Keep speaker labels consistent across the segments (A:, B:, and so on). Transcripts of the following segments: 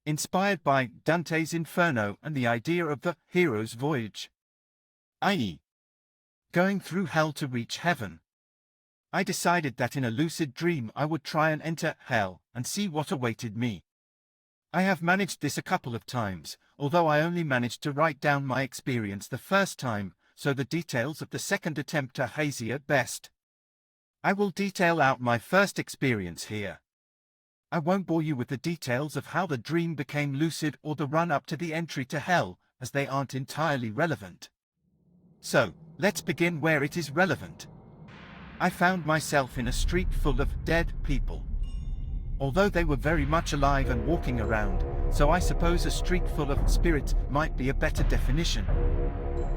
A: inspired by Dante's Inferno and the idea of the hero's voyage, i.e., going through hell to reach heaven. I decided that in a lucid dream I would try and enter hell and see what awaited me. I have managed this a couple of times, although I only managed to write down my experience the first time, so the details of the second attempt are hazy at best. I will detail out my first experience here. I won't bore you with the details of how the dream became lucid or the run-up to the entry to hell, as they aren't entirely relevant. So, let's begin where it is relevant. I found myself in a street full of dead people. Although they were very much alive and walking around, so I suppose a street full of spirits might be a better definition.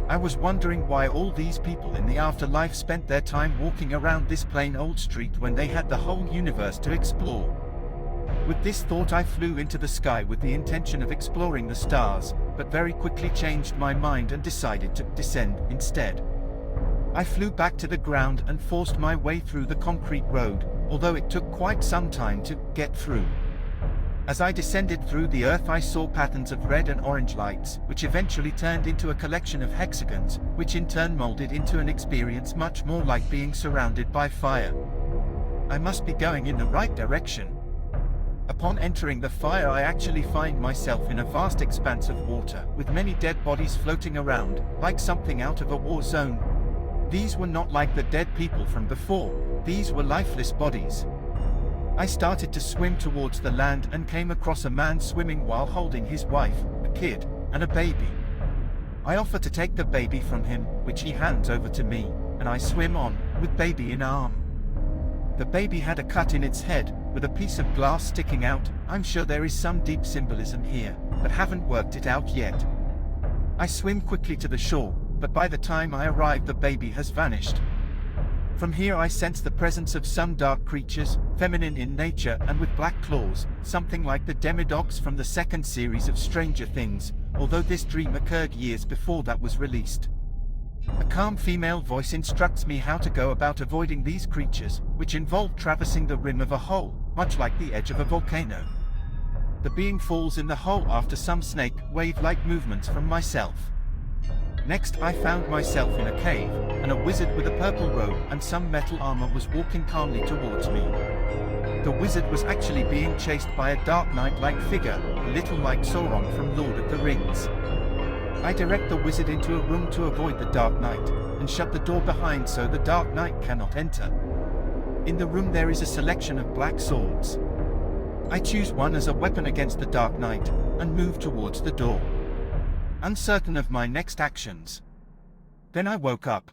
A: I was wondering why all these people in the afterlife spent their time walking around this plain old street when they had the whole universe to explore. With this thought I flew into the sky with the intention of exploring the stars, but very quickly changed my mind and decided to descend instead. I flew back to the ground and forced my way through the concrete road, although it took quite some time to get through. As I descended through the earth I saw patterns of red and orange lights, which eventually turned into a collection of hexagons, which in turn molded into an experience much more like being surrounded by fire. I must be going in the right direction. Upon entering the fire I actually find myself in a vast expanse of water, with many dead bodies floating around, like something out of a war zone. These were not like the dead people from before, these were lifeless bodies. I started to swim towards the land and came across a man swimming while holding his wife, a kid, and a baby. I offer to take the baby from him, which he hands over to me, and I swim on, with baby in arm. The baby had a cut in its head, with a piece of glass sticking out. I'm sure there is some deep symbolism here, but haven't worked it out yet. I swim quickly to the shore, but by the time I arrive the baby has vanished. From here I sense the presence of some dark creatures, feminine in nature and with black claws, something like the demidogs from the second series of Stranger Things, although this dream occurred years before that was released. A calm female voice instructs me how to go about avoiding these creatures, which involve traversing the rim of a hole, much like the edge of a volcano. The being falls in the hole after some snake wave-like movements from myself. Next I found myself in a cave, and a wizard with a purple robe and some metal armor was walking calmly towards me. The wizard was actually being chased by a dark knight-like figure, a little like Sauron from Lord of the Rings. I direct the wizard into a room to avoid the dark knight, and shut the door behind so the dark knight cannot enter. In the room there is a selection of black swords. I choose one as a weapon against the dark knight, and move towards the door, uncertain of my next actions. Then I woke up.